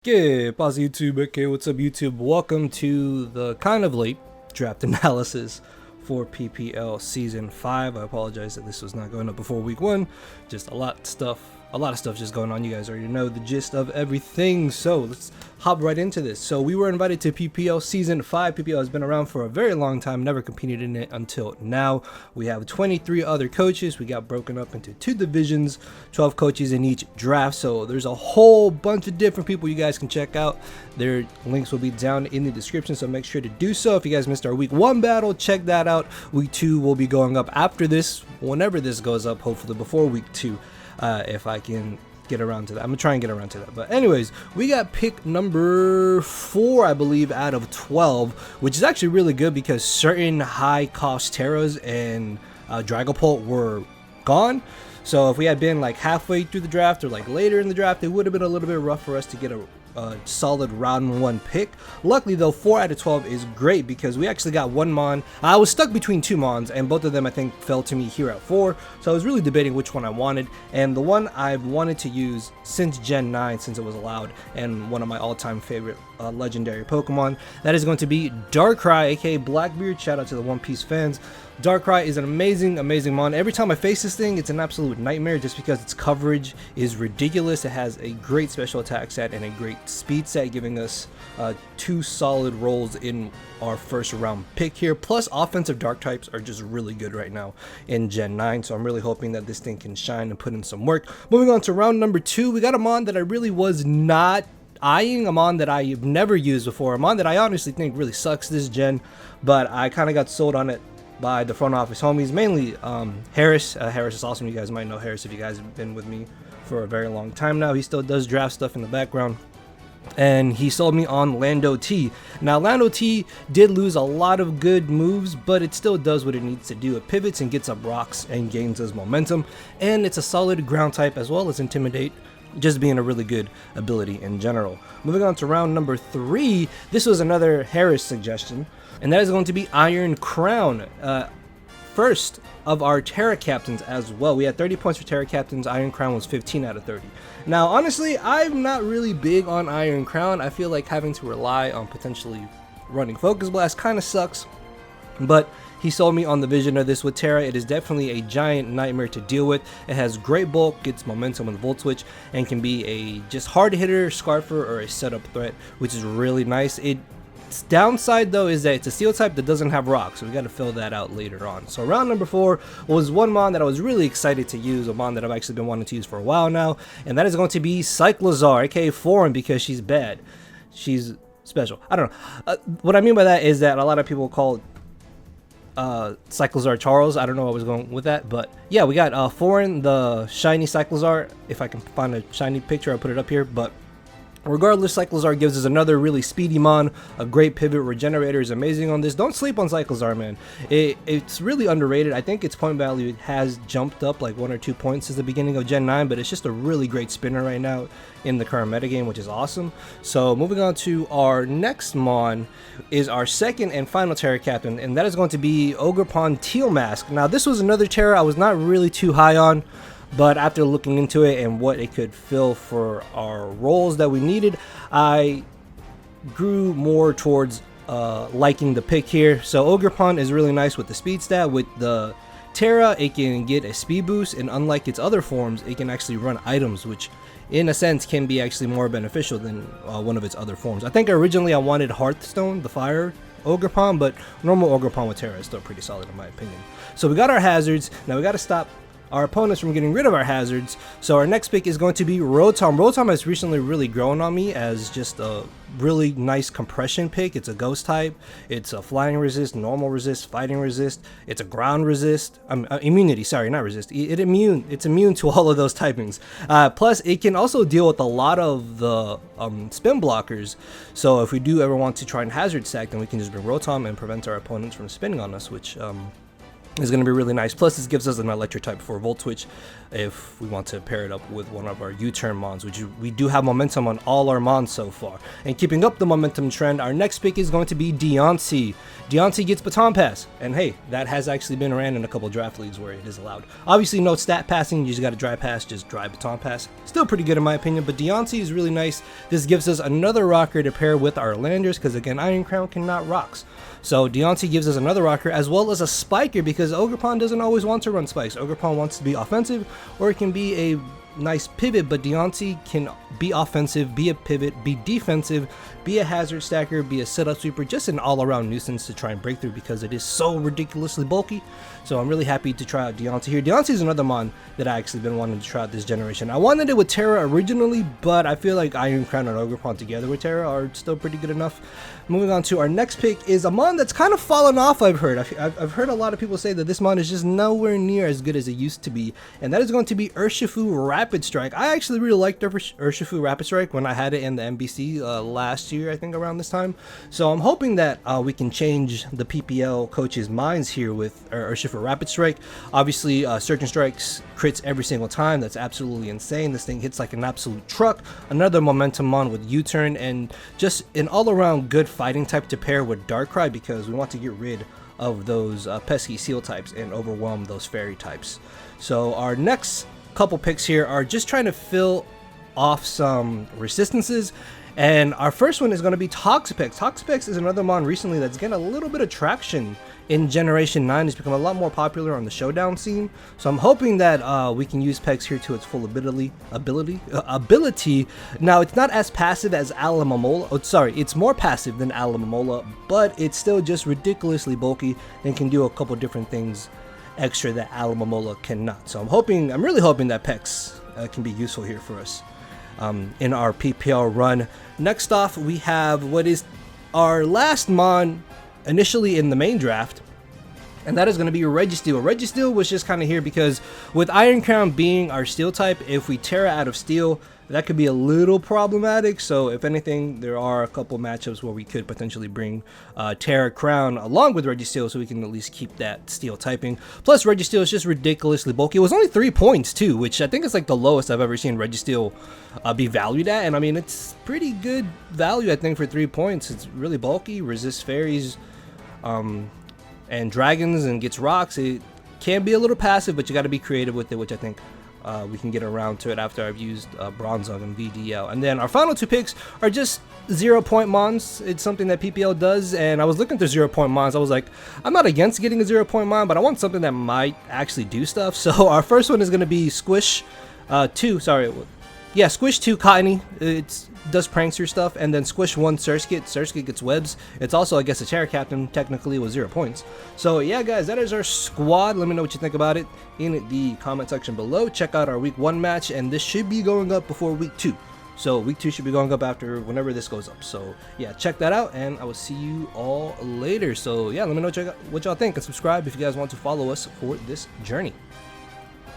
Okay, pause YouTube. Okay, what's up YouTube? Welcome to the kind of late draft analysis for PPL Season 5. I apologize that this was not going up before week 1. Just a lot of stuff just going on. You guys already know the gist of everything. So let's hop right into this. So we were invited to PPL Season 5. PPL has been around for a very long time, never competed in it until now. We have 23 other coaches. We got broken up into 2 divisions, 12 coaches in each draft. So there's a whole bunch of different people you guys can check out. Their links will be down in the description, so make sure to do so. If you guys missed our week 1 battle, check that out. Week 2 will be going up after this, whenever this goes up, hopefully before week 2. If I can get around to that. I'm gonna try and get around to that. But anyways, we got pick number 4, I believe, out of 12, which is actually really good because certain high cost Terras and Dragapult were gone. So if we had been like halfway through the draft or like later in the draft, it would have been a little bit rough for us to get a solid round 1 pick. Luckily though, 4 out of 12 is great because we actually got 1 Mon. I was stuck between 2 Mons and both of them I think fell to me here at 4, so I was really debating which one I wanted, and the one I've wanted to use since Gen 9, since it was allowed, and one of my all-time favorite legendary Pokemon, that is going to be Darkrai, aka Blackbeard. Shout out to the One Piece fans. Darkrai is an amazing Mon. Every time I face this thing, it's an absolute nightmare just because its coverage is ridiculous. It has a great special attack set and a great speed set, giving us 2 solid rolls in our first round pick here. Plus, offensive dark types are just really good right now in Gen 9, so I'm really hoping that this thing can shine and put in some work. Moving on to round number 2, we got a Mon that I really was not eyeing, a Mon that I've never used before, a Mon that I honestly think really sucks this gen, but I kind of got sold on it by the front office homies, mainly Harris. Harris is awesome. You guys might know Harris if you guys have been with me for a very long time now. He still does draft stuff in the background, and he sold me on Lando T. Now Lando T did lose a lot of good moves, but it still does what it needs to do. It pivots and gets up rocks and gains his momentum, and it's a solid ground type as well as Intimidate, just being a really good ability in general. Moving on to round number 3, this was another Harris suggestion, and that is going to be Iron Crown. First of our Terra Captains as well. We had 30 points for Terra Captains. Iron Crown was 15 out of 30. Now, honestly, I'm not really big on Iron Crown. I feel like having to rely on potentially running Focus Blast kind of sucks, but he sold me on the vision of this with Terra. It is definitely a giant nightmare to deal with. It has great bulk, gets momentum with Volt Switch, and can be a just hard hitter, Scarfer, or a setup threat, which is really nice. Its downside though is that it's a steel type that doesn't have rock, so we got to fill that out later on. So round number 4 was one Mon that I was really excited to use, a Mon that I've actually been wanting to use for a while now, and that is going to be Cyclozar, aka Foreign, because she's bad. She's special. I don't know. What I mean by that is that a lot of people call Cyclozar Charles. I don't know what I was going with that, but yeah, we got Foreign, the shiny Cyclozar. If I can find a shiny picture, I'll put it up here, but regardless, Cyclozar gives us another really speedy Mon. A great pivot regenerator is amazing on this. Don't sleep on Cyclozar, man. It's really underrated. I think its point value has jumped up like 1 or 2 points since the beginning of Gen 9, but it's just a really great spinner right now in the current metagame, which is awesome. So moving on to our next Mon is our second and final Terra Captain, and that is going to be Ogerpon Teal Mask. Now this was another Terra I was not really too high on, but after looking into it and what it could fill for our roles that we needed, I grew more towards liking the pick here. So Ogerpon is really nice with the speed stat. With the Terra, it can get a speed boost, and unlike its other forms, it can actually run items, which in a sense can be actually more beneficial than one of its other forms. I think originally I wanted Hearthstone, the fire Ogerpon, but normal Ogerpon with Terra is still pretty solid in my opinion. So we got our hazards. Now we got to stop our opponents from getting rid of our hazards. So our next pick is going to be Rotom. Rotom has recently really grown on me as just a really nice compression pick. It's a ghost type, it's a flying resist, normal resist, fighting resist, it's a ground resist, immunity, sorry, not resist. It's immune to all of those typings. Plus it can also deal with a lot of the spin blockers. So if we do ever want to try and hazard sack, then we can just bring Rotom and prevent our opponents from spinning on us, which is going to be really nice. Plus, this gives us an electric type for Volt Switch if we want to pair it up with one of our U-turn mons, which we do have momentum on all our mons so far. And keeping up the momentum trend, our next pick is going to be Deontay. Deontay gets Baton Pass, and hey, that has actually been ran in a couple draft leagues where it is allowed. Obviously, no stat passing, you just got to dry pass, just dry Baton Pass. Still pretty good in my opinion, but Deontay is really nice. This gives us another rocker to pair with our landers, because again, Iron Crown cannot rocks. So Deontay gives us another rocker as well as a spiker, because Ogerpon doesn't always want to run spikes. Ogerpon wants to be offensive, or it can be a nice pivot, but Deontay can be offensive, be a pivot, be defensive, be a hazard stacker, be a setup sweeper, just an all-around nuisance to try and break through because it is so ridiculously bulky. So I'm really happy to try out Deontay here. Deontay is another mon that I actually been wanting to try out this generation. I wanted it with Terra originally, but I feel like Iron Crown and Ogerpon together with Terra are still pretty good enough. Moving on to our next pick is a mon that's kind of fallen off, I've heard. I've heard a lot of people say that this mon is just nowhere near as good as it used to be, and that is going to be Urshifu Rapid Strike. I actually really liked Urshifu Rapid Strike when I had it in the MBC last year, I think around this time. So I'm hoping that we can change the PPL coaches' minds here with Urshifu Rapid Strike. Obviously, Surgeon Strikes crits every single time. That's absolutely insane. This thing hits like an absolute truck. Another momentum mon with U-turn, and just an all-around good fighting type to pair with Darkrai, because we want to get rid of those pesky seal types and overwhelm those fairy types. So our next couple picks here are just trying to fill off some resistances, and our first one is going to be Toxapex. Toxapex is another mon recently that's getting a little bit of traction in Generation 9. It's become a lot more popular on the showdown scene, so I'm hoping that we can use Pex here to its full ability. Now, it's not as passive as Alomomola. Oh, sorry, it's more passive than Alomomola, but it's still just ridiculously bulky and can do a couple different things extra that Alomomola cannot. So I'm really hoping that Pex can be useful here for us in our PPL run. Next off, we have what is our last mon initially in the main draft, and that is going to be Registeel. Registeel was just kind of here because with Iron Crown being our steel type, if we Terra out of steel, that could be a little problematic. So if anything, there are a couple matchups where we could potentially bring Terra Crown along with Registeel, so we can at least keep that steel typing. Plus, Registeel is just ridiculously bulky. It was only 3 points too, which I think is like the lowest I've ever seen Registeel be valued at. And I mean, it's pretty good value, I think, for 3 points. It's really bulky, resists fairies and dragons, and gets rocks. It can be a little passive, but you got to be creative with it, which I think we can get around to it after I've used Bronzong and VDL. And then our final 2 picks are just 0-point mons. It's something that PPL does, and I was looking through 0-point mons. I was like, I'm not against getting a 0-point mon, but I want something that might actually do stuff. So our first one is going to be Squish 2, Squish 2 Cottony. It does prankster stuff, and then Squish 1 Surskit. Surskit gets webs. It's also, I guess, a Terra Captain, technically, with 0 points. So yeah, guys, that is our squad. Let me know what you think about it in the comment section below. Check out our week 1 match, and this should be going up before week 2. So week 2 should be going up after whenever this goes up. So yeah, check that out, and I will see you all later. So yeah, let me know what y'all think, and subscribe if you guys want to follow us for this journey.